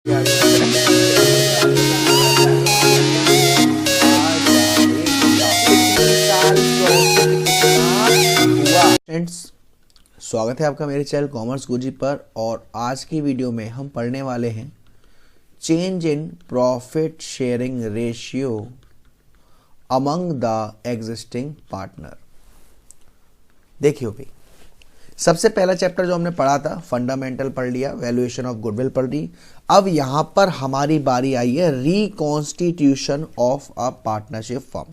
Friends, स्वागत है आपका मेरे चैनल कॉमर्स गुरुजी पर। और आज की वीडियो में हम पढ़ने वाले हैं change in profit sharing ratio among the existing partner. देखिए भाई, सबसे पहला चैप्टर जो हमने पढ़ा था फंडामेंटल पढ़ लिया, वैल्यूएशन ऑफ गुडविल पढ़ ली। अब यहां पर हमारी बारी आई है reconstitution of a partnership firm.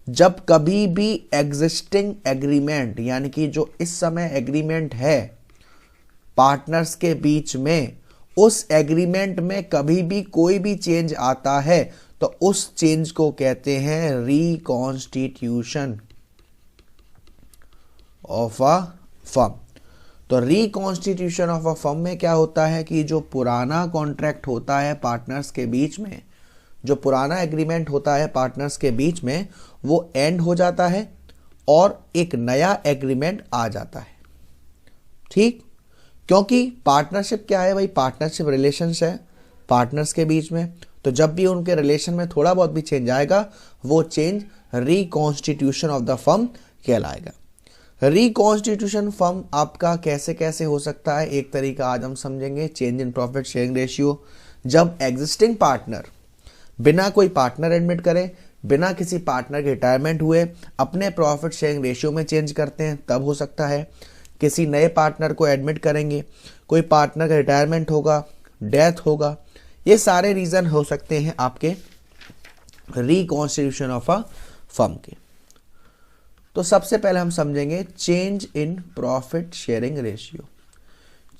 जब कभी भी एग्जिस्टिंग एग्रीमेंट, यानी कि जो इस समय एग्रीमेंट है पार्टनर्स के बीच में, उस एग्रीमेंट में कभी भी कोई भी चेंज आता है तो उस चेंज को कहते हैं रिकॉन्स्टिट्यूशन ऑफ अ फर्म। तो रिकॉन्स्टिट्यूशन ऑफ अ फर्म में क्या होता है कि जो पुराना कॉन्ट्रैक्ट होता है पार्टनर्स के बीच में, जो पुराना एग्रीमेंट होता है पार्टनर्स के बीच में, वो एंड हो जाता है और एक नया एग्रीमेंट आ जाता है। ठीक, क्योंकि पार्टनरशिप क्या है भाई, पार्टनरशिप रिलेशंस है पार्टनर्स के बीच में। तो जब भी उनके रिलेशन में थोड़ा बहुत भी चेंज आएगा, वो change reconstitution of the firm कहलाएगा। रिकॉन्स्टिट्यूशन फर्म आपका कैसे कैसे हो सकता है, एक तरीका आज हम समझेंगे, change in profit sharing ratio. जब एग्जिस्टिंग पार्टनर बिना कोई पार्टनर एडमिट करे, बिना किसी पार्टनर के रिटायरमेंट हुए अपने प्रॉफिट शेयरिंग रेशियो में चेंज करते हैं, तब हो सकता है। किसी नए पार्टनर को एडमिट करेंगे, कोई पार्टनर का रिटायरमेंट होगा, डेथ होगा, ये सारे रीजन हो सकते हैं आपके रिकॉन्स्टिट्यूशन ऑफ अ फर्म के। तो सबसे पहले हम समझेंगे change in profit sharing ratio.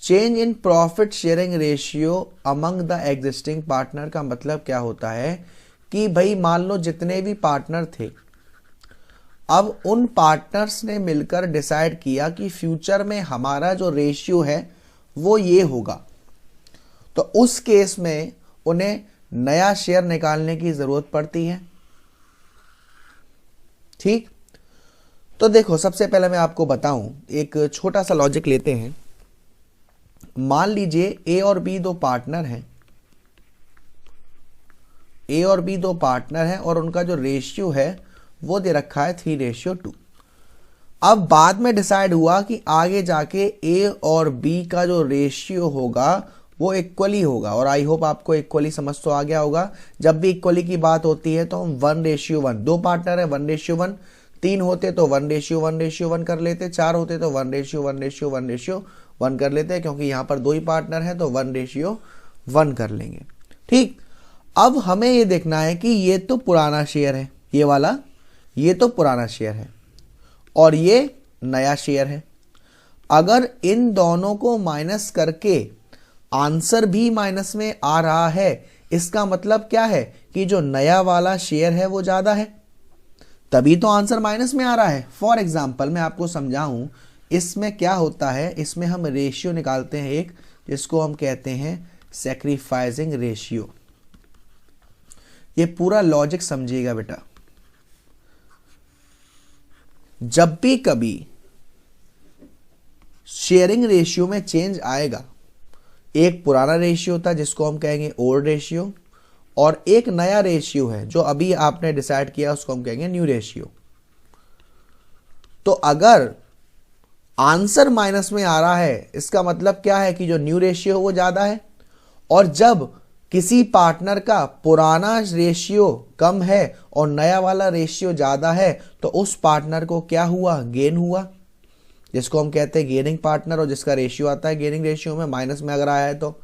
Change in profit sharing ratio among the existing partner का मतलब क्या होता है कि भाई मान लो जितने भी पार्टनर थे, अब उन पार्टनर्स ने मिलकर डिसाइड किया कि फ्यूचर में हमारा जो रेशियो है वो ये होगा, तो उस केस में उन्हें नया शेयर निकालने की जरूरत पड़ती है। ठीक, तो देखो सबसे पहले मैं आपको बताऊं, एक छोटा सा लॉजिक लेते हैं। मान लीजिए ए और बी दो पार्टनर हैं, ए और बी दो पार्टनर हैं और उनका जो रेशियो है वो दे रखा है 3:2। अब बाद में डिसाइड हुआ कि आगे जाके ए और बी का जो रेशियो होगा वो इक्वली होगा। और आई होप आपको इक्वली समझ तो आ गया होगा। जब भी इक्वली की बात होती है तो हम 1:1, दो पार्टनर है 1:1, 3 होते तो 1:1:1 कर लेते, 4 होते तो 1:1:1 कर लेते, क्योंकि यहां पर दो ही पार्टनर है तो 1:1 कर लेंगे। ठीक, अब हमें ये देखना है कि ये तो पुराना शेयर है, ये वाला, ये तो पुराना शेयर है और ये नया शेयर है। अगर इन दोनों को माइनस करके आंसर भी माइनस में आ रहा है, इसका मतलब क्या है कि जो नया वाला शेयर है वो ज्यादा है, तभी तो आंसर माइनस में आ रहा है। फॉर एग्जाम्पल मैं आपको समझाऊं, इसमें क्या होता है, इसमें हम रेशियो निकालते हैं एक, जिसको हम कहते हैं सैक्रिफाइसिंग रेशियो। ये पूरा लॉजिक समझिएगा बेटा। जब भी कभी शेयरिंग रेशियो में चेंज आएगा, एक पुराना रेशियो था जिसको हम कहेंगे ओल्ड रेशियो, और एक नया रेशियो है जो अभी आपने डिसाइड किया, उसको हम कहेंगे न्यू रेशियो। तो अगर आंसर माइनस में आ रहा है, इसका मतलब क्या है कि जो न्यू रेशियो वो ज्यादा है। और जब किसी पार्टनर का पुराना रेशियो कम है और नया वाला रेशियो ज्यादा है, तो उस पार्टनर को क्या हुआ, गेन हुआ, जिसको हम कहते हैं गेनिंग पार्टनर, और जिसका रेशियो आता है गेनिंग रेशियो में माइनस में अगर आया है तो।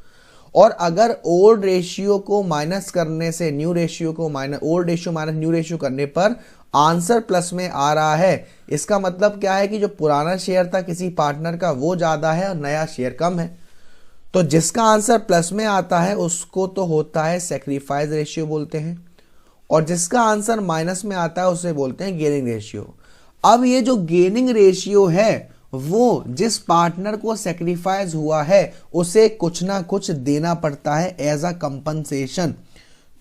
और अगर ओल्ड रेशियो को माइनस करने से न्यू रेशियो को old ratio minus new ratio करने पर आंसर प्लस में आ रहा है, इसका मतलब क्या है कि जो पुराना शेयर था किसी पार्टनर का वो ज्यादा है और नया शेयर कम है। तो जिसका आंसर प्लस में आता है उसको तो होता है सैक्रिफाइस रेशियो बोलते हैं, और जिसका आंसर माइनस में आता है उसे बोलते हैं गेनिंग रेशियो। अब ये जो गेनिंग रेशियो है वो जिस पार्टनर को सैक्रिफाइस हुआ है उसे कुछ ना कुछ देना पड़ता है एज अ कंपनसेशन,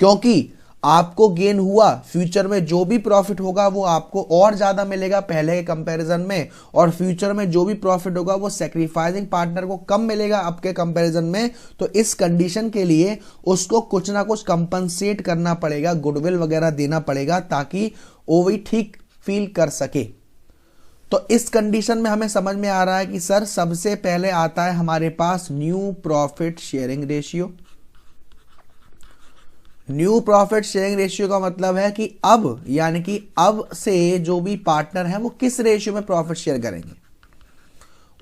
क्योंकि आपको गेन हुआ, फ्यूचर में जो भी प्रॉफिट होगा वो आपको और ज्यादा मिलेगा पहले के कंपैरिजन में, और फ्यूचर में जो भी प्रॉफिट होगा वो सैक्रिफाइसिंग पार्टनर को कम मिलेगा आपके कंपैरिजन में। तो इस कंडीशन के लिए उसको कुछ ना कुछ कंपनसेट करना पड़ेगा, गुडविल वगैरह देना पड़ेगा, ताकि वो भी ठीक फील कर सके। तो इस कंडीशन में हमें समझ में आ रहा है कि सर सबसे पहले आता है हमारे पास new profit sharing ratio. New profit sharing ratio का मतलब है कि अब, यानी कि अब से जो भी पार्टनर है वो किस रेशियो में प्रॉफिट शेयर करेंगे।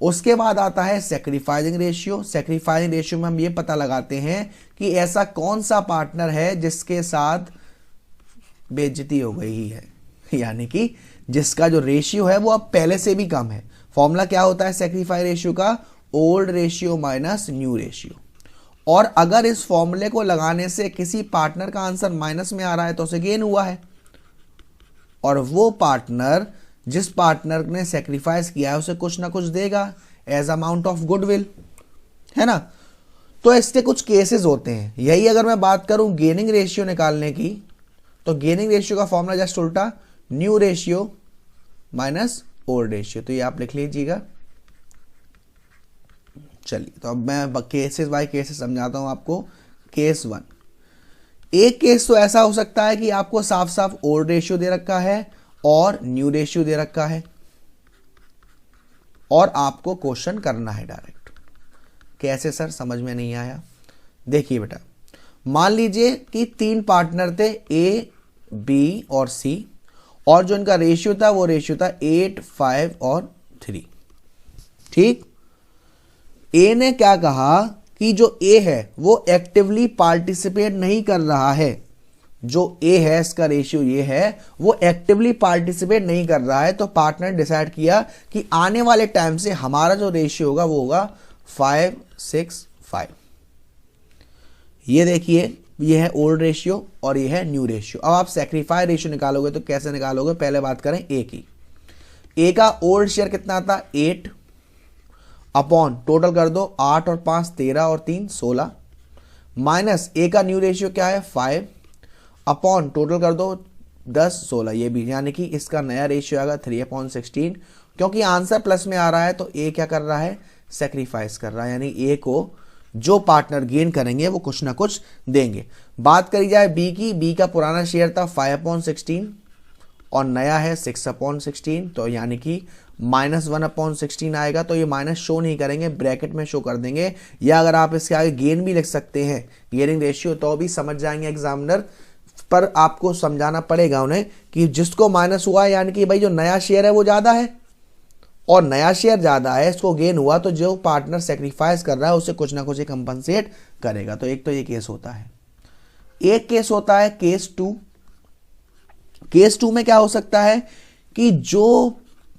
उसके बाद आता है सैक्रिफाइसिंग रेशियो। सैक्रिफाइसिंग रेशियो में हम ये पता लगाते हैं कि ऐसा कौन सा पार्टनर है जिसके साथ बेइज्जती हो गई है, यानी कि जिसका जो रेशियो है वो अब पहले से भी कम है। फॉर्मूला क्या होता है सैक्रिफाइस रेशियो का? Old ratio minus new ratio. और अगर इस फॉर्मूले को लगाने से किसी पार्टनर का आंसर माइनस में आ रहा है तो उसे गेन हुआ है, और वो पार्टनर जिस पार्टनर ने सेक्रीफाइस किया है उसे कुछ ना कुछ देगा एज अमाउंट ऑफ गुडविल, है ना। तो इसके कुछ केसेस होते हैं। यही अगर मैं बात करूं गेनिंग रेशियो निकालने की, तो गेनिंग रेशियो का फॉर्मूला जस्ट उल्टा, new ratio minus old ratio. तो ये आप लिख लीजिएगा। चलिए, तो अब मैं केसेस बाय केसेस समझाता हूं आपको। केस 1, एक केस तो ऐसा हो सकता है कि आपको साफ साफ ओल्ड रेशियो दे रखा है और न्यू रेशियो दे रखा है, और आपको क्वेश्चन करना है डायरेक्ट। कैसे सर, समझ में नहीं आया? देखिए बेटा, मान लीजिए कि 3 पार्टनर थे ए, बी और सी, और जो इनका रेशियो था वो रेशियो था 8, 5 और 3। ठीक। ए ने क्या कहा कि जो ए है वो एक्टिवली पार्टिसिपेट नहीं कर रहा है। जो ए है, इसका रेशियो ये है, वो एक्टिवली पार्टिसिपेट नहीं कर रहा है। तो पार्टनर डिसाइड किया कि आने वाले टाइम से हमारा जो रेशियो होगा वो होगा 5, 6, 5। ये देखिए, ये है ओल्ड रेशियो और ये है न्यू रेशियो। अब आप सैक्रिफाइस रेशियो निकालोगे तो कैसे निकालोगे? पहले बात करें ए की। ए का ओल्ड शेयर कितना था? 8 अपॉन, टोटल कर दो, 8 और 5 13 और 3 16, माइनस ए का न्यू रेशियो क्या है? 5 अपॉन, टोटल कर दो, 10 16, ये भी, यानी कि इसका नया रेशियो आएगा 3/16। क्योंकि आंसर प्लस में आ रहा है तो ए क्या कर रहा है? सैक्रिफाइस कर रहा है, यानी ए को जो पार्टनर गेन करेंगे वो कुछ ना कुछ देंगे। बात करी जाए बी की, बी का पुराना शेयर था 5/16 और नया है 6/16, तो यानी कि -1/16 आएगा। तो ये माइनस शो नहीं करेंगे, ब्रैकेट में शो कर देंगे, या अगर आप इसके आगे गेन भी लिख सकते हैं, गेनिंग रेशियो, तो भी समझ जाएंगे एग्जामिनर। पर आपको समझाना पड़ेगा उन्हें कि जिसको माइनस हुआ है, यानी कि भाई जो नया शेयर है वो ज्यादा है, और नया शेयर ज्यादा है, इसको गेन हुआ, तो जो पार्टनर सेक्रीफाइस कर रहा है उसे कुछ ना कुछ कंपनसेट करेगा। तो एक तो ये केस होता है। एक केस होता है केस 2। केस 2 में क्या हो सकता है कि जो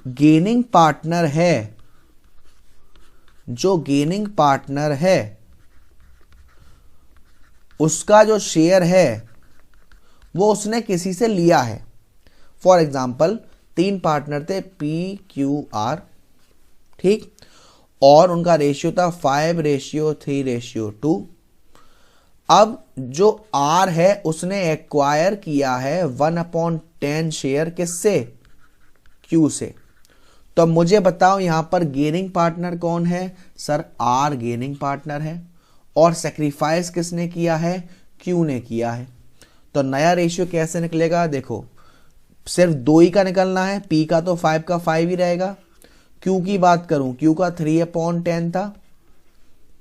गेनिंग पार्टनर है, जो गेनिंग पार्टनर है उसका जो शेयर है वो उसने किसी से लिया है। फॉर एग्जाम्पल 3 पार्टनर थे पी, क्यू, आर, ठीक, और उनका रेशियो था 5:3:2। अब जो आर है उसने एक्वायर किया है 1/10 शेयर किससे? क्यू से। तो मुझे बताओ यहां पर गेनिंग पार्टनर कौन है? सर आर गेनिंग पार्टनर है, और सेक्रीफाइस किसने किया है? क्यू ने किया है। तो नया रेशियो कैसे निकलेगा? देखो, सिर्फ 2 ही का निकलना है, पी का तो 5 का 5 ही रहेगा। क्यू की बात करूं, क्यू का 3/10 था,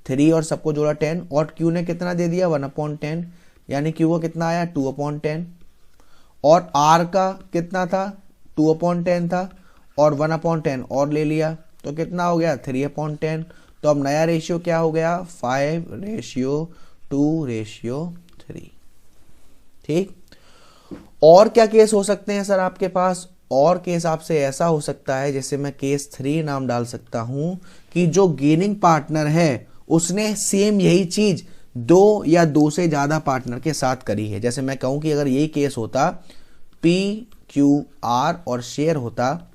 3 और सबको जोड़ा 10, और क्यू ने कितना दे दिया? 1/10, यानी क्यू का कितना आया? 2/10, और आर का कितना था? 2/10 था, और 1/10 और ले लिया, तो कितना हो गया? 3/10। तो अब नया रेशियो क्या हो गया? 5:2:3। ठीक। और क्या केस हो सकते हैं सर आपके पास? और केस आपसे ऐसा हो सकता है, जैसे मैं केस 3 नाम डाल सकता हूं, कि जो गेनिंग पार्टनर है उसने सेम यही चीज 2 या 2 से ज्यादा पार्टनर के साथ करी है। जैसे मैं कहूं कि अगर यही केस होता पी, क्यू, आर और शेयर होता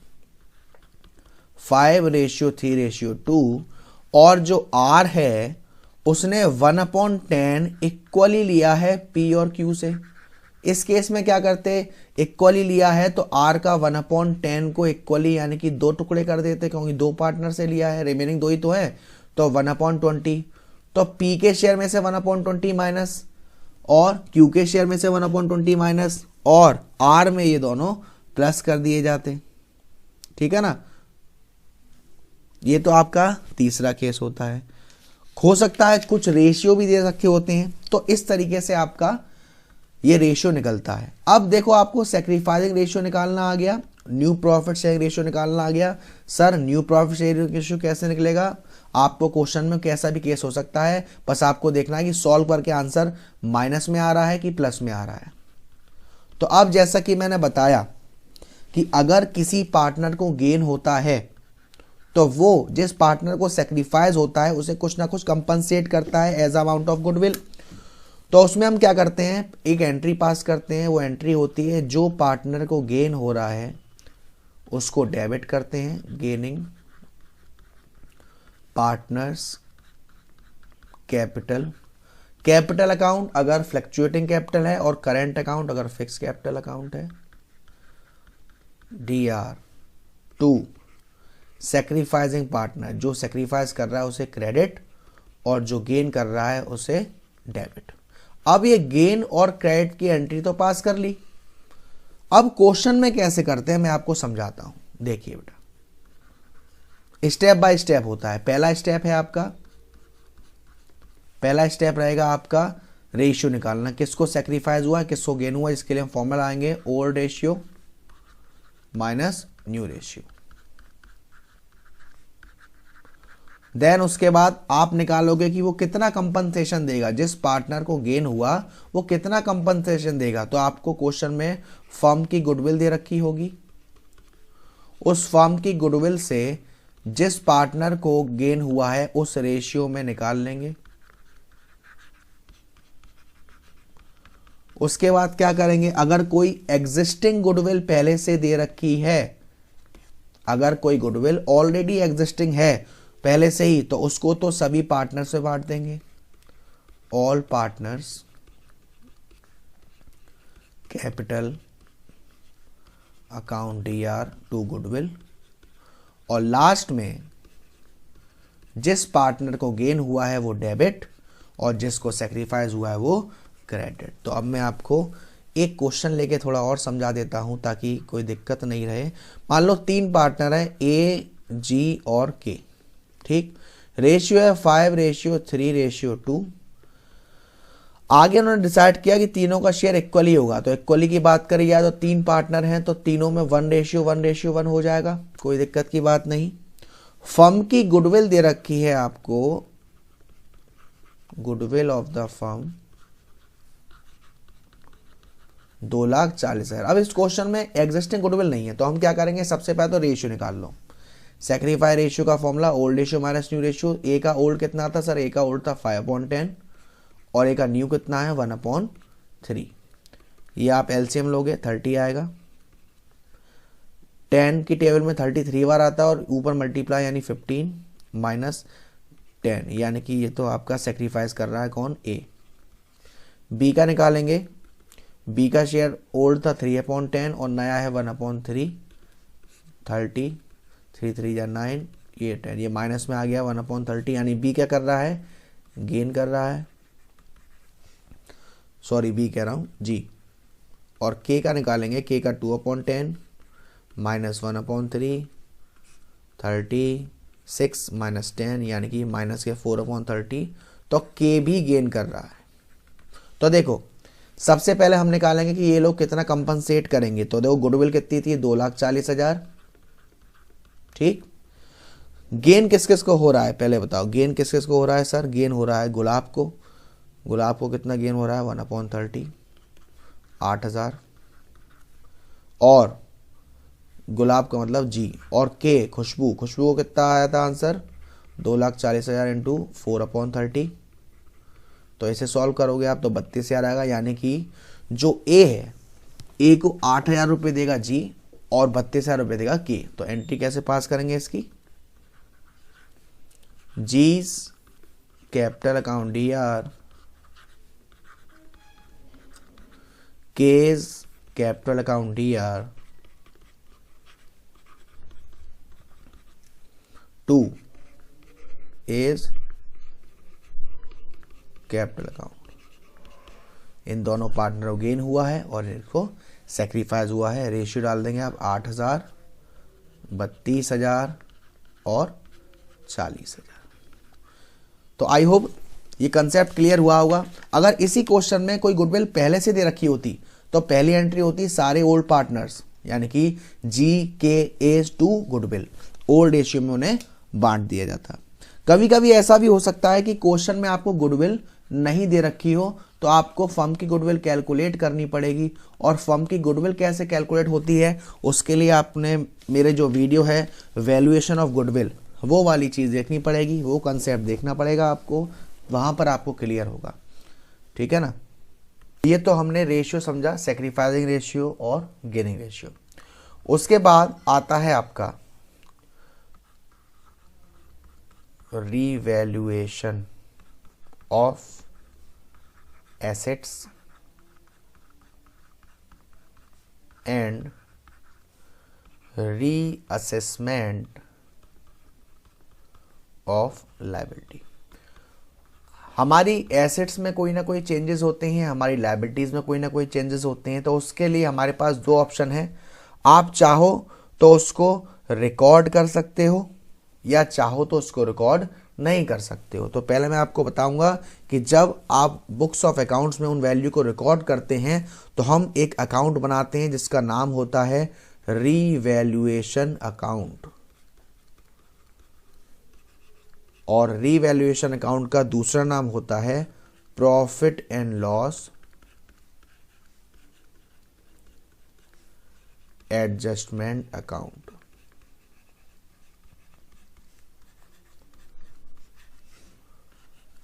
5:3:2, और जो आर है उसने 1/10 इक्वली लिया है पी और क्यू से, इस केस में क्या करते, इक्वली लिया है तो r का 1/10 को इक्वली यानी कि 2 टुकड़े कर देते, क्योंकि 2 पार्टनर से लिया है, रिमेनिंग 2 ही तो है, तो 1/20। तो p के शेयर में से 1/20 माइनस और q के शेयर में से 1/20 माइनस और r में ये दोनों प्लस कर दिए जाते। ठीक है ना, ये तो आपका तीसरा केस होता है। हो सकता है कुछ रेशियो भी दे रखे होते हैं, तो इस तरीके से आपका ये रेशियो निकलता है। अब देखो आपको सैक्रिफाइसिंग रेशियो निकालना आ गया, न्यू प्रॉफिट शेयरिंग रेशियो निकालना आ गया। Sir new profit sharing ratio कैसे निकलेगा, आपको क्वेश्चन में कैसा भी केस हो सकता है, बस आपको देखना है कि सॉल्व करके आंसर माइनस में आ रहा है कि प्लस में आ रहा है। तो अब जैसा कि मैंने बताया कि अगर किसी पार्टनर को गेन होता है तो वो जिस पार्टनर को सेक्रीफाइस होता है उसे कुछ ना कुछ कंपनसेट करता है एज अमाउंट ऑफ गुडविल। तो उसमें हम क्या करते हैं, एक एंट्री पास करते हैं। वो एंट्री होती है जो पार्टनर को गेन हो रहा है उसको डेबिट करते हैं, gaining partners capital. Capital account अगर फ्लक्चुएटिंग कैपिटल है और करेंट अकाउंट अगर फिक्स कैपिटल अकाउंट है। DR2 सैक्रिफाइसिंग पार्टनर, जो सैक्रिफाइस कर रहा है उसे क्रेडिट और जो गेन कर रहा है उसे डेबिट। अब ये गेन और क्रेडिट की एंट्री तो पास कर ली। अब क्वेश्चन में कैसे करते हैं मैं आपको समझाता हूं, देखिए बेटा, स्टेप बाय स्टेप होता है। पहला स्टेप है आपका, पहला स्टेप रहेगा आपका रेशियो निकालना, किसको सैक्रिफाइस हुआ है किसको गेन हुआ। इसके लिए हम फॉर्मूला आएंगे old ratio minus new ratio. Then उसके बाद आप निकालोगे कि वो कितना कंपनसेशन देगा, जिस पार्टनर को गेन हुआ वो कितना कंपनसेशन देगा। तो आपको क्वेश्चन में फर्म की गुडविल दे रखी होगी, उस फर्म की गुडविल से जिस पार्टनर को गेन हुआ है उस रेशियो में निकाल लेंगे। उसके बाद क्या करेंगे, अगर कोई एग्जिस्टिंग गुडविल पहले से दे रखी है, अगर कोई गुडविल ऑलरेडी एग्जिस्टिंग है पहले से ही, तो उसको तो सभी पार्टनर से बांट देंगे, all partners capital account DR2 goodwill. और लास्ट में जिस पार्टनर को गेन हुआ है वो डेबिट और जिसको सेक्रीफाइस हुआ है वो क्रेडिट। तो अब मैं आपको एक क्वेश्चन लेके थोड़ा और समझा देता हूं ताकि कोई दिक्कत नहीं रहे। मान लो 3 पार्टनर है A, G और K, ठीक, रेशियो है 5:3:2। आगे उन्होंने डिसाइड किया कि तीनों का शेयर इक्वली होगा। तो इक्वली की बात करी जाए तो 3 पार्टनर हैं तो तीनों में 1:1:1 हो जाएगा, कोई दिक्कत की बात नहीं। फर्म की गुडविल दे रखी है आपको, गुडविल ऑफ द फर्म 2,40,000। अब इस क्वेश्चन में एग्जिस्टिंग गुडविल नहीं है तो हम क्या करेंगे, सबसे पहले तो रेशियो निकाल लो। सैक्रिफाई रेशियो का formula old ratio minus new ratio. A का ओल्ड कितना था सर, ए का ओल्ड था 5/10 और ए का न्यू कितना है 1/3। ये आप एलसीएम लोगे 30 आएगा। 10 की टेबल में 33 बार आता है और ऊपर मल्टीप्लाई यानी 15 माइनस 10 यानी कि ये तो आपका सेक्रीफाइस कर रहा है कौन, ए। बी का निकालेंगे, बी का शेयर ओल्ड था 3/10 और नया है 1/3, 30 3 3 9 ये 10, ये माइनस में आ गया 1/30 यानी बी क्या कर रहा है, गेन कर रहा है, सॉरी बी कह रहा हूँ जी। और के का निकालेंगे, के का 2/10 माइनस 1/3 36 माइनस 10 यानी कि माइनस के 4/30, तो के भी गेन कर रहा है। तो देखो सबसे पहले हम निकालेंगे कि ये लोग कितना कंपनसेट करेंगे। तो देखो गुडविल कितनी थी 2,40,000, ठीक। गेन किस किस को हो रहा है पहले बताओ, गेन किस किस को हो रहा है सर, गेन हो रहा है गुलाब को, गुलाब को कितना गेन हो रहा है 1/30 8,000 और गुलाब का मतलब जी, और के खुशबू, खुशबू को कितना आया था आंसर 2,40,000 इंटू 4/30। तो इसे सॉल्व करोगे आप तो 32,000 आएगा, यानी कि जो ए है, ए को 8,000 रुपये देगा जी और 32,000 रुपये देगा के। तो एंट्री कैसे पास करेंगे इसकी, G's capital account DR K's capital account DR to E's capital account. इन दोनों पार्टनर को गेन हुआ है और इनको सेक्रीफाइस हुआ है। रेशियो डाल देंगे आप 8,000, 32,000 और 40,000। तो आई होप ये कंसेप्ट क्लियर हुआ होगा। अगर इसी क्वेश्चन में कोई गुडविल पहले से दे रखी होती तो पहली एंट्री होती सारे ओल्ड पार्टनर्स, यानी कि GKAs to goodwill, old ratio में उन्हें बांट दिया जाता। कभी कभी ऐसा भी हो सकता है कि क्वेश्चन में आपको गुडविल नहीं दे रखी हो तो आपको फर्म की गुडविल कैलकुलेट करनी पड़ेगी। और फर्म की गुडविल कैसे कैलकुलेट होती है उसके लिए आपने मेरे जो वीडियो है वैल्यूएशन ऑफ गुडविल वो वाली चीज़ देखनी पड़ेगी, वो कंसेप्ट देखना पड़ेगा आपको, वहां पर आपको क्लियर होगा। ठीक है ना। ये तो हमने रेशियो समझा, सेक्रीफाइसिंग रेशियो और गेनिंग रेशियो। उसके बाद आता है आपका revaluation of assets and reassessment of liability. हमारी एसेट्स में कोई ना कोई चेंजेस होते हैं, हमारी लायबिलिटीज में कोई ना कोई चेंजेस होते हैं, तो उसके लिए हमारे पास दो ऑप्शन है। आप चाहो तो उसको रिकॉर्ड कर सकते हो या चाहो तो उसको रिकॉर्ड नहीं कर सकते हो। तो पहले मैं आपको बताऊंगा कि जब आप बुक्स ऑफ अकाउंट्स में उन वैल्यू को रिकॉर्ड करते हैं तो हम एक अकाउंट बनाते हैं जिसका नाम होता है रीवैल्यूएशन अकाउंट। और रीवैल्यूएशन अकाउंट का दूसरा नाम होता है profit and loss adjustment account.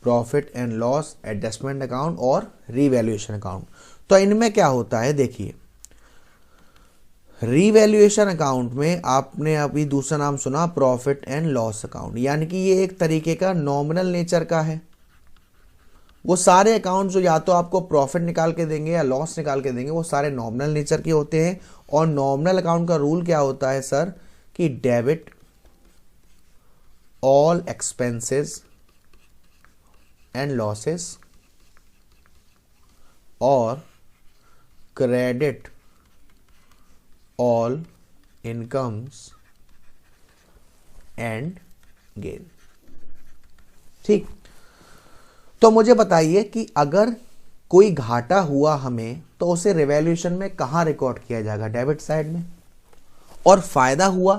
Profit and loss adjustment account और रीवैल्यूएशन अकाउंट। तो इनमें क्या होता है, देखिए रीवैल्यूएशन अकाउंट में आपने अभी दूसरा नाम सुना प्रॉफिट एंड लॉस अकाउंट, यानी कि ये एक तरीके का नॉमिनल नेचर का है। वो सारे अकाउंट जो या तो आपको प्रॉफिट निकाल के देंगे या लॉस निकाल के देंगे वो सारे नॉमिनल नेचर के होते हैं। और नॉमिनल अकाउंट का रूल क्या होता है सर कि debit all expenses and losses और credit all incomes and gain. ठीक। तो मुझे बताइए कि अगर कोई घाटा हुआ हमें तो उसे रिवैल्यूएशन में कहां रिकॉर्ड किया जाएगा, डेबिट साइड में। और फायदा हुआ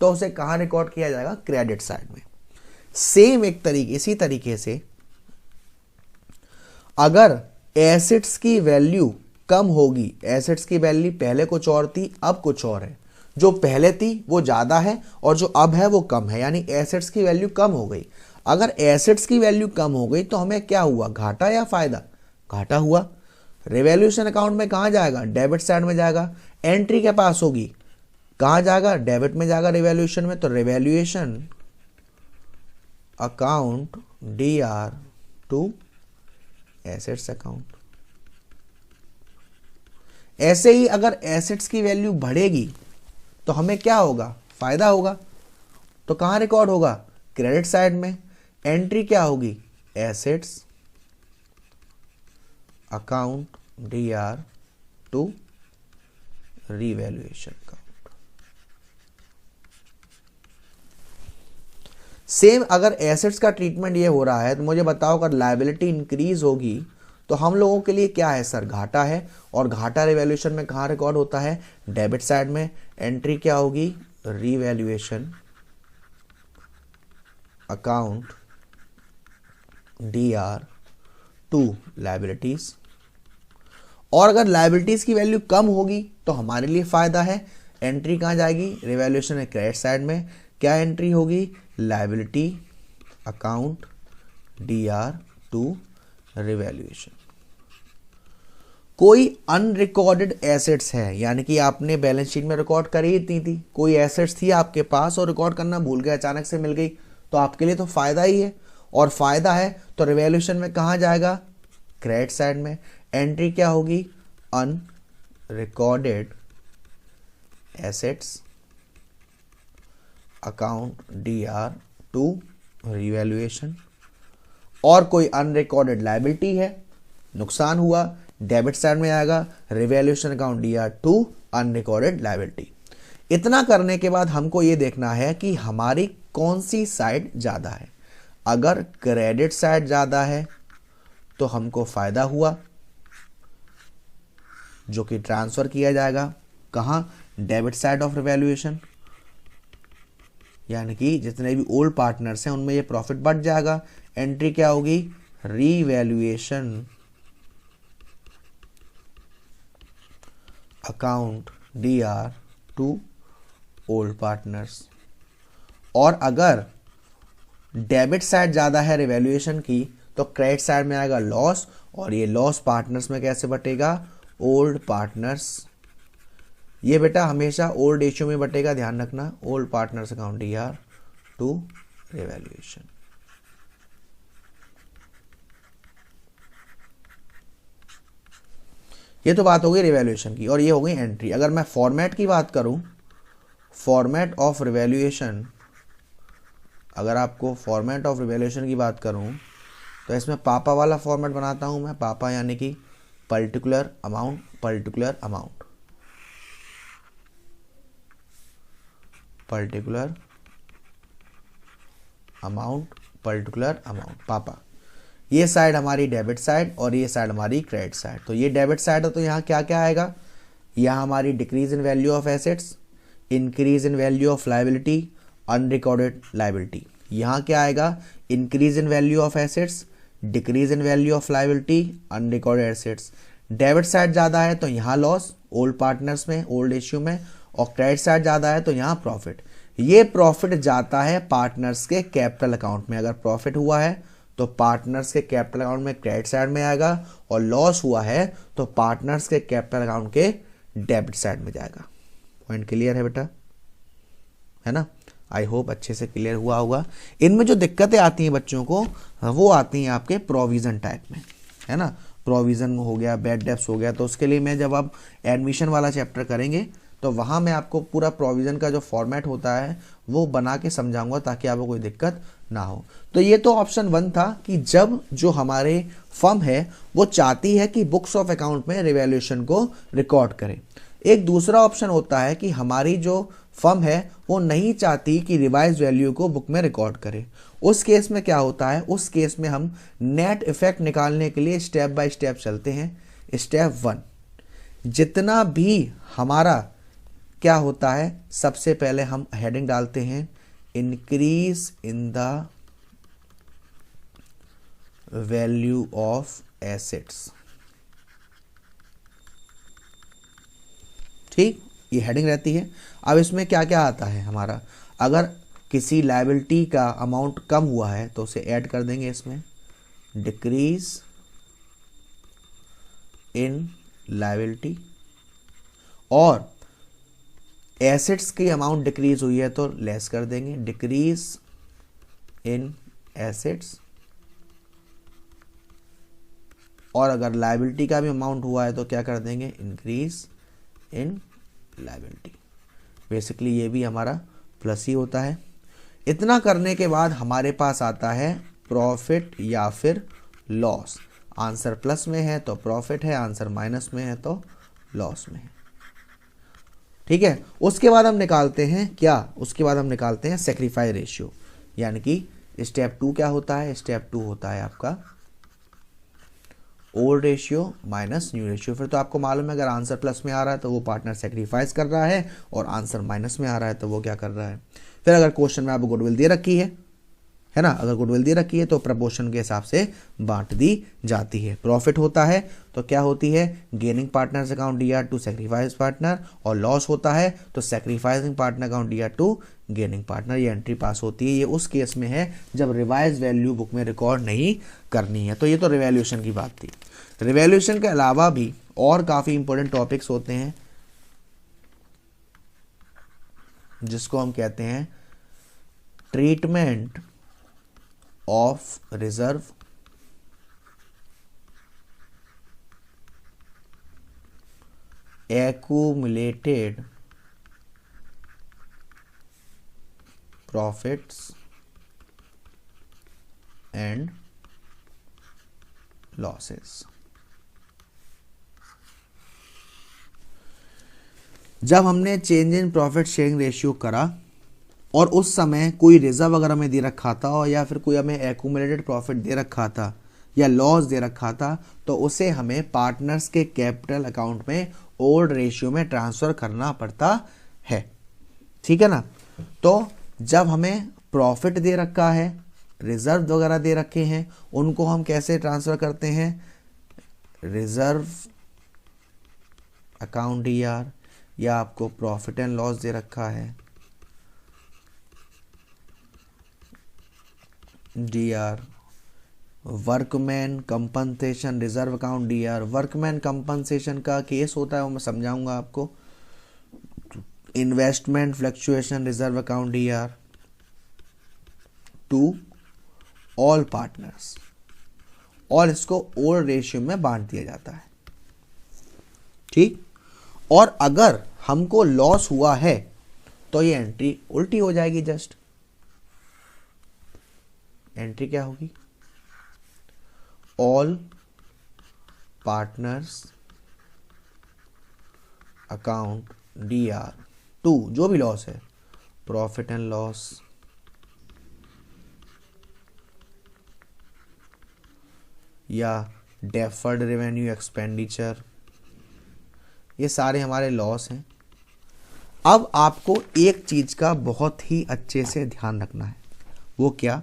तो उसे कहां रिकॉर्ड किया जाएगा, क्रेडिट साइड में। सेम इसी तरीके से अगर एसेट्स की वैल्यू कम होगी, एसेट्स की वैल्यू पहले कुछ और थी अब कुछ और है, जो पहले थी वो ज्यादा है और जो अब है वो कम है, यानी एसेट्स की वैल्यू कम हो गई। अगर एसेट्स की वैल्यू कम हो गई तो हमें क्या हुआ, घाटा या फायदा, घाटा हुआ। रिवैल्यूएशन अकाउंट में कहां जाएगा, डेबिट साइड में जाएगा। एंट्री के पास होगी कहां जाएगा, डेबिट में जाएगा रिवैल्यूएशन में। तो revaluation account DR to assets account. ऐसे ही अगर एसेट्स की वैल्यू बढ़ेगी तो हमें क्या होगा, फायदा होगा। तो कहां रिकॉर्ड होगा, क्रेडिट साइड में। एंट्री क्या होगी, assets account DR to revaluation account. Same अगर एसेट्स का ट्रीटमेंट ये हो रहा है तो मुझे बताओ अगर लायबिलिटी इंक्रीज होगी तो हम लोगों के लिए क्या है सर, घाटा है। और घाटा रिवैल्यूएशन में कहां रिकॉर्ड होता है, डेबिट साइड में। एंट्री क्या होगी, revaluation account DR to liabilities. और अगर लायबिलिटीज की वैल्यू कम होगी तो हमारे लिए फायदा है। एंट्री कहां जाएगी, रिवैल्यूएशन में क्रेडिट साइड में। क्या एंट्री होगी, liability account DR to revaluation. कोई अनरिकॉर्डेड एसेट्स है, यानी कि आपने बैलेंस शीट में रिकॉर्ड कर ही थी, कोई एसेट्स थी आपके पास और रिकॉर्ड करना भूल गए, अचानक से मिल गई, तो आपके लिए तो फायदा ही है। और फायदा है तो रिवैल्यूएशन में कहां जाएगा, क्रेडिट साइड में। एंट्री क्या होगी, unrecorded assets account DR2 revaluation, और कोई अनरिकॉर्डेड लायबिलिटी है, नुकसान हुआ, डेबिट साइड में आएगा, revaluation account DR2 unrecorded liability. इतना करने के बाद हमको ये देखना है कि हमारी कौन सी साइड ज्यादा है। अगर क्रेडिट साइड ज्यादा है तो हमको फायदा हुआ, जो कि ट्रांसफर किया जाएगा कहां, डेबिट साइड ऑफ रिवैल्यूएशन, यानी कि जितने भी ओल्ड पार्टनर्स हैं उनमें ये प्रॉफिट बढ़ जाएगा। एंट्री क्या होगी, revaluation account DR2 old partners. और अगर डेबिट साइड ज्यादा है रिवैल्यूएशन की तो क्रेडिट साइड में आएगा लॉस, और ये लॉस पार्टनर्स में कैसे बटेगा, ओल्ड पार्टनर्स। ये बेटा हमेशा ओल्ड रेशियो में बटेगा, ध्यान रखना, old partners account DR2 revaluation. ये तो बात हो गई रिवैल्यूएशन की, और ये हो गई एंट्री। अगर मैं फॉर्मेट की बात करूं, फॉर्मेट ऑफ रिवैल्यूएशन, अगर आपको फॉर्मेट ऑफ रिवैल्यूएशन की बात करूं तो इसमें पापा वाला फॉर्मेट बनाता हूं मैं। पापा यानी कि particular amount, particular amount, particular amount, particular amount, पापा। ये साइड हमारी डेबिट साइड और ये साइड हमारी क्रेडिट साइड। तो ये डेबिट साइड है तो यहाँ क्या क्या आएगा, यहाँ हमारी decrease in value of assets, increase in value of liability, unrecorded liability. यहाँ क्या आएगा, increase in value of assets, decrease in value of liability, unrecorded assets. Debit side ज़्यादा है तो यहाँ लॉस ओल्ड पार्टनर्स में, ओल्ड इश्यू में, और क्रेडिट साइड ज़्यादा है तो यहाँ प्रॉफिट। ये प्रॉफिट जाता है पार्टनर्स के कैपिटल अकाउंट में। अगर प्रॉफिट हुआ है तो पार्टनर्स के कैपिटल अकाउंट में क्रेडिट साइड में आएगा, और लॉस हुआ है तो पार्टनर्स के कैपिटल अकाउंट के डेबिट साइड में जाएगा। पॉइंट क्लियर है बेटा, है ना? आई होप अच्छे से क्लियर हुआ होगा। इनमें जो दिक्कतें आती हैं बच्चों को, वो आती हैं आपके प्रोविजन टाइप में, है ना? प्रोविजन हो गया, बैड डेब्ट्स हो गया, तो उसके लिए मैं जब आप एडमिशन वाला चैप्टर करेंगे तो वहाँ मैं आपको पूरा प्रोविजन का जो फॉर्मेट होता है वो बना के समझाऊंगा, ताकि आपको कोई दिक्कत ना हो। तो ये तो ऑप्शन 1 था कि जब जो हमारे फर्म है वो चाहती है कि बुक्स ऑफ अकाउंट में रिवैल्यूएशन को रिकॉर्ड करे। एक दूसरा ऑप्शन होता है कि हमारी जो फर्म है वो नहीं चाहती कि रिवाइज वैल्यू को बुक में रिकॉर्ड करे। उस केस में क्या होता है, उस केस में हम नेट इफेक्ट निकालने के लिए स्टेप बाय स्टेप चलते हैं। स्टेप 1, जितना भी हमारा क्या होता है, सबसे पहले हम हेडिंग डालते हैं increase in the value of assets. ठीक, ये हेडिंग रहती है। अब इसमें क्या क्या आता है हमारा, अगर किसी लायबिलिटी का अमाउंट कम हुआ है तो उसे ऐड कर देंगे इसमें, डिक्रीज इन लायबिलिटी। और एसेट्स की अमाउंट डिक्रीज हुई है तो लेस कर देंगे, डिक्रीज इन एसेट्स। और अगर लायबिलिटी का भी अमाउंट हुआ है तो क्या कर देंगे, इंक्रीज इन लायबिलिटी। बेसिकली ये भी हमारा प्लस ही होता है। इतना करने के बाद हमारे पास आता है प्रॉफिट या फिर लॉस। आंसर प्लस में है तो प्रॉफिट है, आंसर माइनस में है तो लॉस में है। ठीक है, उसके बाद हम निकालते हैं क्या, उसके बाद हम निकालते हैं सेक्रीफाइस रेशियो। यानी कि स्टेप 2 क्या होता है, स्टेप 2 होता है आपका old ratio minus new ratio. फिर तो आपको मालूम है अगर आंसर प्लस में आ रहा है तो वो पार्टनर सेक्रीफाइस कर रहा है, और आंसर माइनस में आ रहा है तो वो क्या कर रहा है। फिर अगर क्वेश्चन में आपको गुडविल दे रखी है ना, अगर गुडविल दे रखी है तो प्रपोर्शन के हिसाब से बांट दी जाती है। प्रॉफिट होता है तो क्या होती है, gaining partners account DR2 sacrifice partner, और लॉस होता है तो sacrificing partner account DR2 gaining partner. ये एंट्री पास होती है। ये उस केस में है जब रिवाइज वैल्यू बुक में रिकॉर्ड नहीं करनी है। तो ये तो रिवैल्यूएशन की बात थी। रिवैल्यूएशन के अलावा भी और काफ़ी इंपॉर्टेंट टॉपिक्स होते हैं जिसको हम कहते हैं treatment of reserve, accumulated profits and losses। जब हमने change in profit sharing ratio करा और उस समय कोई रिजर्व अगर हमें दे रखा था और या फिर कोई हमें एक्यूमुलेटेड प्रॉफिट दे रखा था या लॉस दे रखा था, तो उसे हमें पार्टनर्स के कैपिटल अकाउंट में ओल्ड रेशियो में ट्रांसफर करना पड़ता है। ठीक है ना। तो जब हमें प्रॉफिट दे रखा है, रिजर्व वगैरह दे रखे हैं, उनको हम कैसे ट्रांसफर करते हैं? रिजर्व अकाउंट DR, या आपको प्रॉफिट एंड लॉस दे रखा है DR, workman compensation reserve account DR। Workman compensation का केस होता है वो मैं समझाऊंगा आपको। Investment fluctuation reserve account DR to all partners, और इसको ओल्ड रेशियो में बांट दिया जाता है। ठीक। और अगर हमको लॉस हुआ है तो ये एंट्री उल्टी हो जाएगी। जस्ट एंट्री क्या होगी? All partners account DR to, जो भी लॉस है, प्रॉफिट एंड लॉस, या डेफर्ड रेवेन्यू एक्सपेंडिचर, ये सारे हमारे लॉस हैं। अब आपको एक चीज का बहुत ही अच्छे से ध्यान रखना है। वो क्या?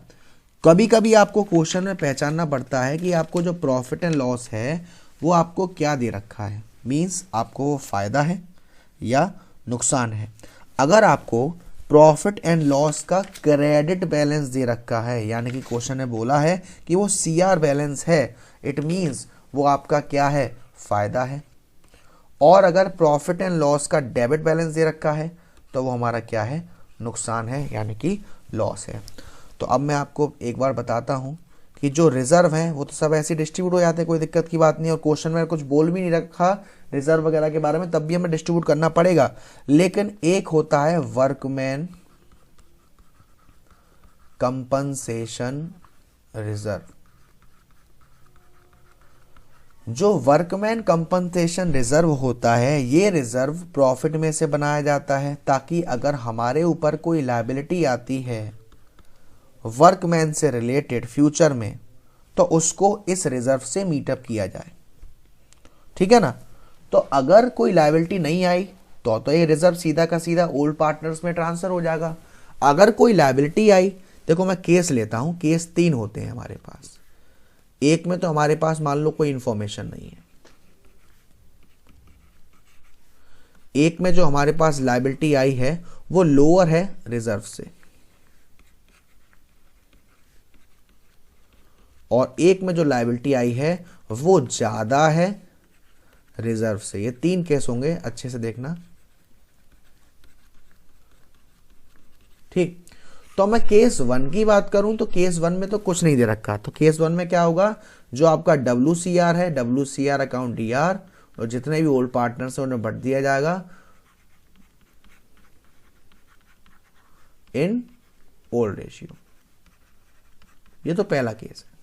कभी कभी आपको क्वेश्चन में पहचानना पड़ता है कि आपको जो प्रॉफिट एंड लॉस है वो आपको क्या दे रखा है, मींस आपको वो फायदा है या नुकसान है। अगर आपको प्रॉफिट एंड लॉस का क्रेडिट बैलेंस दे रखा है, यानी कि क्वेश्चन ने बोला है कि वो CR बैलेंस है, इट मींस वो आपका क्या है? फायदा है। और अगर प्रॉफिट एंड लॉस का डेबिट बैलेंस दे रखा है तो वो हमारा क्या है? नुकसान है, यानी कि लॉस है। तो अब मैं आपको एक बार बताता हूँ कि जो रिजर्व हैं वो तो सब ऐसे डिस्ट्रीब्यूट हो जाते हैं, कोई दिक्कत की बात नहीं। और क्वेश्चन में कुछ बोल भी नहीं रखा रिजर्व वगैरह के बारे में, तब भी हमें डिस्ट्रीब्यूट करना पड़ेगा। लेकिन एक होता है वर्कमैन कंपनसेशन रिजर्व। जो वर्कमैन कंपनसेशन रिजर्व होता है, ये रिजर्व प्रॉफिट में से बनाया जाता है ताकि अगर हमारे ऊपर कोई लायबिलिटी आती है वर्कमैन से रिलेटेड फ्यूचर में, तो उसको इस रिजर्व से मीटअप किया जाए। ठीक है ना। तो अगर कोई लायबिलिटी नहीं आई तो ये रिजर्व सीधा का सीधा ओल्ड पार्टनर्स में ट्रांसफर हो जाएगा। अगर कोई लायबिलिटी आई, देखो मैं केस लेता हूं, केस 3 होते हैं हमारे पास। एक में तो हमारे पास मान लो कोई इंफॉर्मेशन नहीं है, एक में जो हमारे पास लायबिलिटी आई है वो लोअर है रिजर्व से, और एक में जो लायबिलिटी आई है वो ज्यादा है रिजर्व से। ये 3 केस होंगे, अच्छे से देखना। ठीक। तो मैं केस 1 की बात करूं तो केस 1 में तो कुछ नहीं दे रखा। तो केस 1 में क्या होगा? जो आपका WCR है, WCR अकाउंट DR, और जितने भी ओल्ड पार्टनर्स हैं उन्हें बढ़ दिया जाएगा इन ओल्ड रेशियो। ये तो पहला केस है।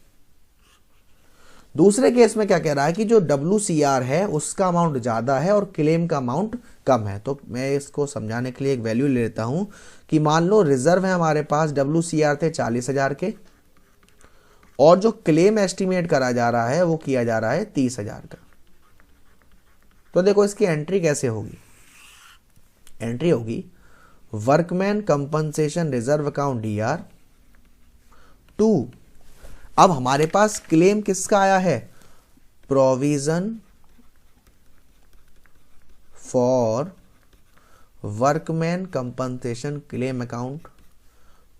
दूसरे केस में क्या कह रहा है कि जो WCR है उसका अमाउंट ज्यादा है और क्लेम का अमाउंट कम है। तो मैं इसको समझाने के लिए एक वैल्यू ले लेता हूं कि मान लो रिजर्व है हमारे पास, WCR थे 40,000 के, और जो क्लेम एस्टिमेट करा जा रहा है वो किया जा रहा है 30,000 का। तो देखो इसकी एंट्री कैसे होगी? एंट्री होगी workman compensation reserve account DR to, अब हमारे पास क्लेम किसका आया है? Provision for workman compensation claim account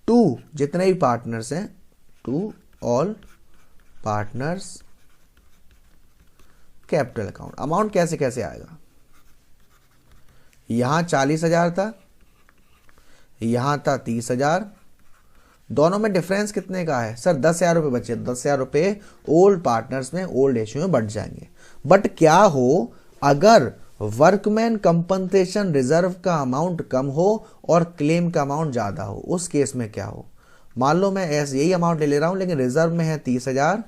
to जितने भी पार्टनर्स हैं, to all partners capital account. Amount कैसे कैसे आएगा? यहां 40,000 था, यहां था 30,000, दोनों में डिफरेंस कितने का है? सर 10,000 रुपए बचे। 10,000 रुपए ओल्ड पार्टनर्स में ओल्ड रेशियो में बढ़ जाएंगे। बट क्या हो अगर वर्कमैन कंपनसेशन रिजर्व का अमाउंट कम हो और क्लेम का अमाउंट ज्यादा हो, उस केस में क्या हो? मान लो मैं ऐसे यही अमाउंट ले रहा हूं लेकिन रिजर्व में है 30,000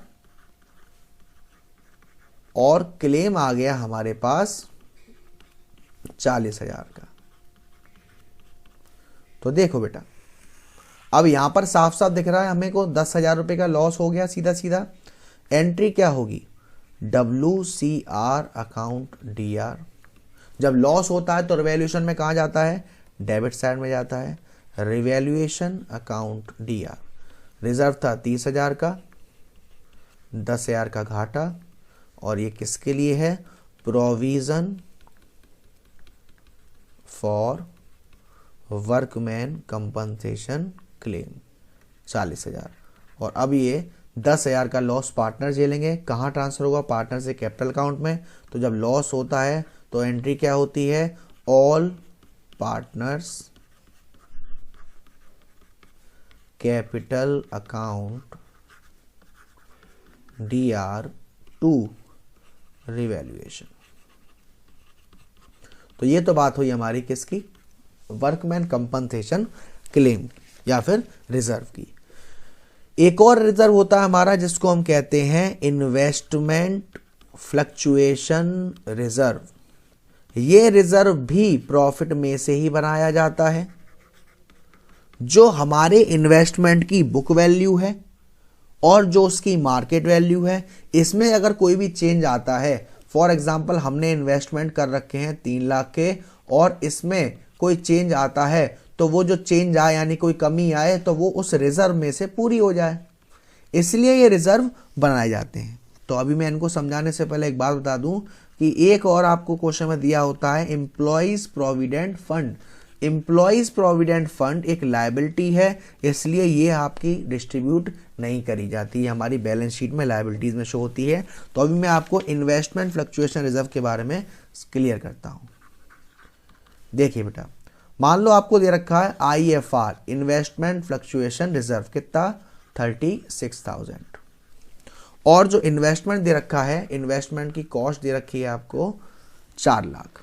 और क्लेम आ गया हमारे पास 40,000 का। तो देखो बेटा, अब यहां पर साफ साफ दिख रहा है हमें को 10,000 रुपए का लॉस हो गया सीधा सीधा। एंट्री क्या होगी? WCR account DR। जब लॉस होता है तो रिवैल्यूएशन में कहा जाता है? डेबिट साइड में जाता है। Revaluation account DR। रिजर्व था 30,000 का, 10,000 का घाटा, और ये किसके लिए है? Provision for workman compensation claim 40,000। और अब ये 10,000 का लॉस पार्टनर झेलेंगे। कहाँ ट्रांसफर होगा? पार्टनर से कैपिटल अकाउंट में। तो जब लॉस होता है तो एंट्री क्या होती है? All partners capital account DR to revaluation. तो ये तो बात हुई हमारी किसकी? वर्कमैन कंपनसेशन क्लेम या फिर रिजर्व की। एक और रिजर्व होता है हमारा जिसको हम कहते हैं इन्वेस्टमेंट फ्लक्चुएशन रिजर्व। ये रिजर्व भी प्रॉफिट में से ही बनाया जाता है। जो हमारे इन्वेस्टमेंट की बुक वैल्यू है और जो उसकी मार्केट वैल्यू है, इसमें अगर कोई भी चेंज आता है, फॉर एग्जांपल हमने इन्वेस्टमेंट कर रखे हैं 3 लाख के और इसमें कोई चेंज आता है तो वो जो चेंज आए यानी कोई कमी आए तो वो उस रिजर्व में से पूरी हो जाए, इसलिए ये रिजर्व बनाए जाते हैं। तो अभी मैं इनको समझाने से पहले एक बात बता दूं कि एक और आपको क्वेश्चन में दिया होता है employees provident fund. Employees provident fund एक लायबिलिटी है, इसलिए ये आपकी डिस्ट्रीब्यूट नहीं करी जाती है, हमारी बैलेंस शीट में लायबिलिटीज में शो होती है। तो अभी मैं आपको इन्वेस्टमेंट फ्लक्चुएशन रिजर्व के बारे में क्लियर करता हूं। देखिए बेटा, मान लो आपको दे रखा है IFR इन्वेस्टमेंट फ्लक्चुएशन रिजर्व कितना? 36,000। और जो इन्वेस्टमेंट दे रखा है, इन्वेस्टमेंट की कॉस्ट दे रखी है आपको 4 लाख।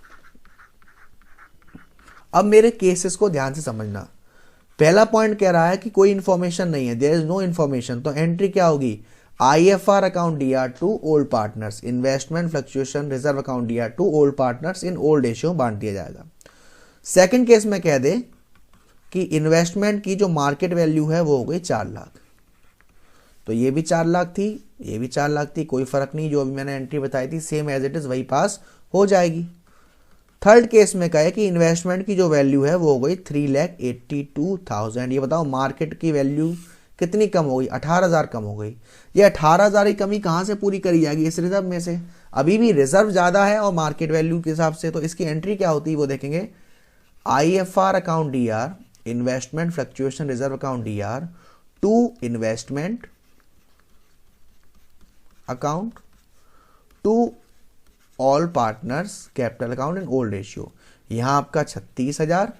अब मेरे केसेस को ध्यान से समझना। पहला पॉइंट कह रहा है कि कोई इंफॉर्मेशन नहीं है, देयर इज नो इंफॉर्मेशन, तो एंट्री क्या होगी? IFR account DR to old partners, investment fluctuation reserve account DR to old partners in old ratio बांट दिया जाएगा। सेकंड केस में कह दे कि इन्वेस्टमेंट की जो मार्केट वैल्यू है वो हो गई 4 लाख, तो ये भी 4 लाख थी, ये भी 4 लाख थी, कोई फर्क नहीं, जो अभी मैंने एंट्री बताई थी सेम एज इट इज वही पास हो जाएगी। थर्ड केस में कहे कि इन्वेस्टमेंट की जो वैल्यू है वो हो गई 3,82,000। ये बताओ मार्केट की वैल्यू कितनी कम हो गई? 18,000 कम हो गई। ये 18,000 की कमी कहाँ से पूरी करी जाएगी? इस रिजर्व में से। अभी भी रिजर्व ज्यादा है और मार्केट वैल्यू के हिसाब से, तो इसकी एंट्री क्या होती है वो देखेंगे। IFR account DR investment fluctuation reserve account DR to investment account to all partners capital account in old ratio. यहां आपका 36,000,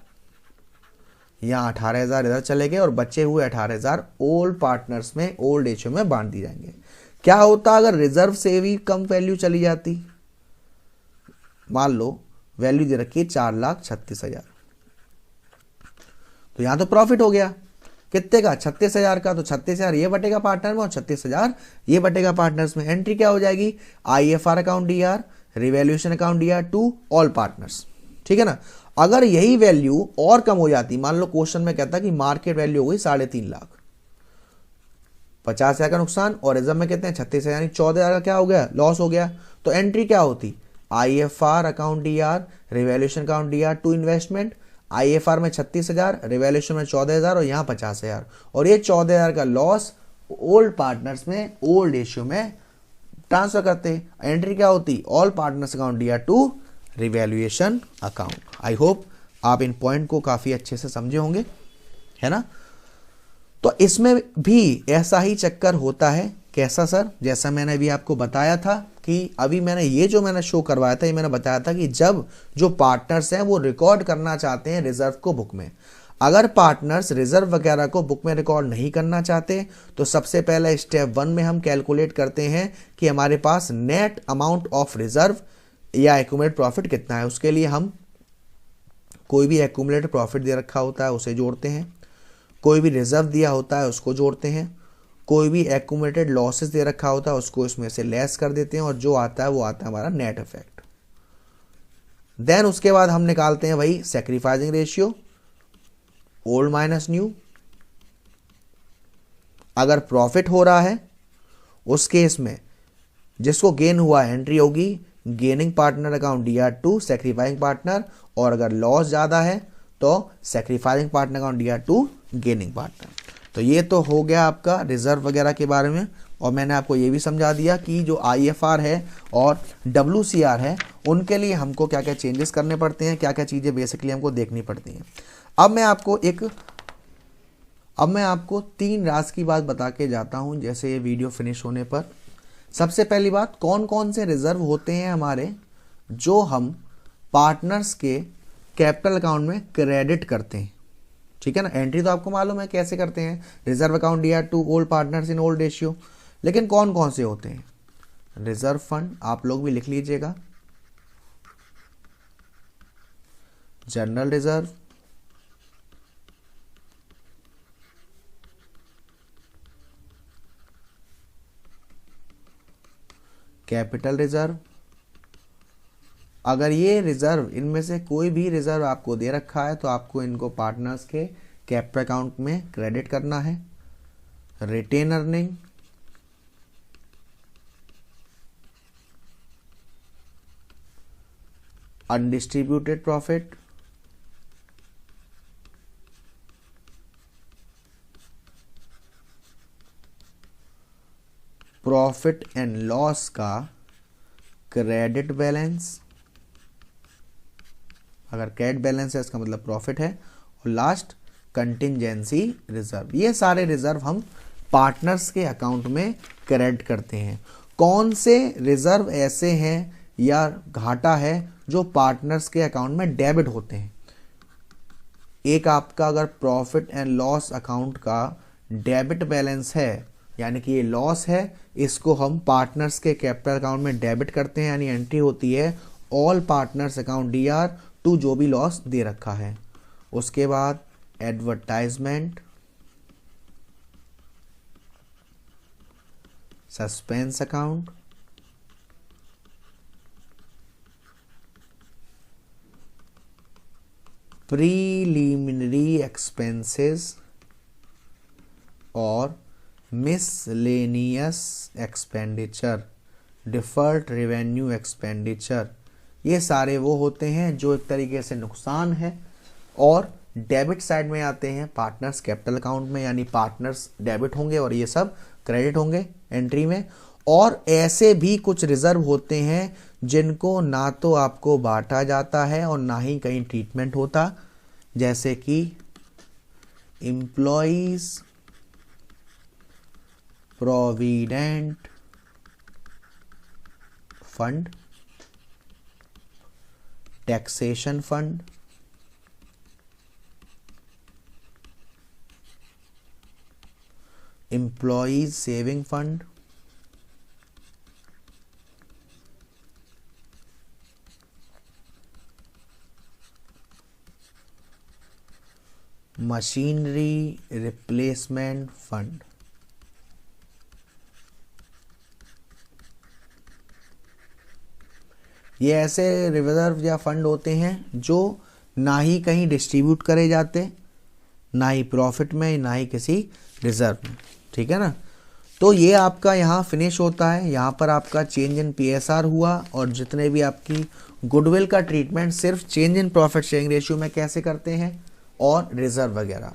यहां 18,000 इधर चले गए और बचे हुए 18,000 ओल्ड पार्टनर्स में ओल्ड रेशियो में बांट दिए जाएंगे। क्या होता अगर रिजर्व से भी कम वैल्यू चली जाती? मान लो वैल्यू दे रखी है 4,36,000, तो यहां तो प्रॉफिट हो गया कितने का? 36,000 का। तो 36,000 ये बटेगा पार्टनर में और 36,000 ये बटेगा पार्टनर्स में। एंट्री क्या हो जाएगी? IFR account DR revaluation account DR to all partners, ठीक है ना। अगर यही वैल्यू और कम हो जाती, मान लो क्वेश्चन में कहता कि मार्केट वैल्यू हो गई 3.5 लाख, 50,000 का नुकसान और रिजर्व में कितने? 36,000, यानी 14,000 का क्या हो गया? लॉस हो गया। तो एंट्री क्या होती? IFR account DR revaluation account DR to investment. IFR में 36,000, रिवैल्यूएशन में 14,000 और यहाँ 50,000, और ये 14,000 का लॉस ओल्ड पार्टनर्स में ओल्ड रेशियो में ट्रांसफर करते। एंट्री क्या होती? All partners account DR to revaluation account. I hope आप इन पॉइंट को काफी अच्छे से समझे होंगे, है ना। तो इसमें भी ऐसा ही चक्कर होता है। कैसा सर? जैसा मैंने अभी आपको बताया था कि अभी मैंने ये जो मैंने शो करवाया था, ये मैंने बताया था कि जब जो पार्टनर्स हैं वो रिकॉर्ड करना चाहते हैं रिजर्व को बुक में, अगर पार्टनर्स रिजर्व वगैरह को बुक में रिकॉर्ड नहीं करना चाहते तो सबसे पहले स्टेप 1 में हम कैलकुलेट करते हैं कि हमारे पास नेट अमाउंट ऑफ रिजर्व या एक्यूमुलेटेड प्रॉफिट कितना है, उसके लिए हम कोई भी एक्यूमुलेटेड प्रॉफिट दे रखा होता है उसे जोड़ते हैं, कोई भी रिजर्व दिया होता है उसको जोड़ते हैं, कोई भी एक्यूमुलेटेड लॉसेस दे रखा होता है उसको इसमें से लेस कर देते हैं और जो आता है वो आता है हमारा नेट इफेक्ट। देन उसके बाद हम निकालते हैं वही sacrificing ratio, old minus new. अगर प्रॉफिट हो रहा है उस केस में जिसको गेन हुआ एंट्री होगी gaining partner account DR2 sacrificing partner, और अगर लॉस ज़्यादा है तो sacrificing partner account DR2 gaining partner. तो ये तो हो गया आपका रिजर्व वगैरह के बारे में, और मैंने आपको ये भी समझा दिया कि जो IFR है और WCR है उनके लिए हमको क्या क्या चेंजेस करने पड़ते हैं, क्या क्या चीज़ें बेसिकली हमको देखनी पड़ती हैं। अब मैं आपको 3 राज की बात बता के जाता हूं जैसे ये वीडियो फिनिश होने पर। सबसे पहली बात, कौन कौन से रिजर्व होते हैं हमारे जो हम पार्टनर्स के कैपिटल अकाउंट में क्रेडिट करते हैं, ठीक है ना। एंट्री तो आपको मालूम है कैसे करते हैं, reserve account DR2 old partners in old ratio. लेकिन कौन कौन से होते हैं, रिजर्व फंड आप लोग भी लिख लीजिएगा, जनरल रिजर्व, कैपिटल रिजर्व। अगर ये रिजर्व इनमें से कोई भी रिजर्व आपको दे रखा है तो आपको इनको पार्टनर्स के कैपिटल अकाउंट में क्रेडिट करना है। Retain earning, undistributed profit, profit and loss का क्रेडिट बैलेंस, अगर क्रेडिट बैलेंस है इसका मतलब प्रॉफिट है, और लास्ट कंटिंजेंसी रिजर्व। ये सारे रिजर्व हम पार्टनर्स के अकाउंट में क्रेडिट करते हैं। कौन से रिजर्व ऐसे हैं या घाटा है जो पार्टनर्स के अकाउंट में डेबिट होते हैं। एक आपका अगर प्रॉफिट एंड लॉस अकाउंट का डेबिट बैलेंस है यानी कि ये लॉस है, इसको हम पार्टनर्स के कैपिटल अकाउंट में डेबिट करते हैं, यानी एंट्री होती है ऑल पार्टनर्स अकाउंट DR2 जो भी लॉस दे रखा है। उसके बाद advertisement, suspense account, preliminary expenses और miscellaneous expenditure, deferred revenue expenditure. ये सारे वो होते हैं जो एक तरीके से नुकसान है और डेबिट साइड में आते हैं पार्टनर्स कैपिटल अकाउंट में, यानी पार्टनर्स डेबिट होंगे और ये सब क्रेडिट होंगे एंट्री में। और ऐसे भी कुछ रिजर्व होते हैं जिनको ना तो आपको बांटा जाता है और ना ही कहीं ट्रीटमेंट होता, जैसे कि employees provident fund, taxation fund, employees saving fund, machinery replacement fund. ये ऐसे रिजर्व या फंड होते हैं जो ना ही कहीं डिस्ट्रीब्यूट करे जाते, ना ही प्रॉफिट में, ना ही किसी रिजर्व में, ठीक है ना। तो ये आपका यहाँ फिनिश होता है। यहाँ पर आपका चेंज इन PSR हुआ और जितने भी आपकी गुडविल का ट्रीटमेंट सिर्फ change in profit sharing ratio में कैसे करते हैं और रिजर्व वगैरह।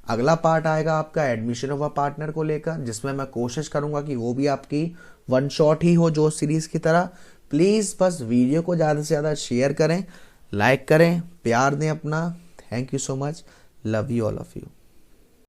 अगला पार्ट आएगा आपका एडमिशन ऑफ अ पार्टनर को लेकर, जिसमें मैं कोशिश करूंगा कि वो भी आपकी वन शॉट ही हो जो सीरीज की तरह। प्लीज़ बस वीडियो को ज़्यादा से ज़्यादा शेयर करें, लाइक करें, प्यार दें अपना। Thank you so much, love you all of you.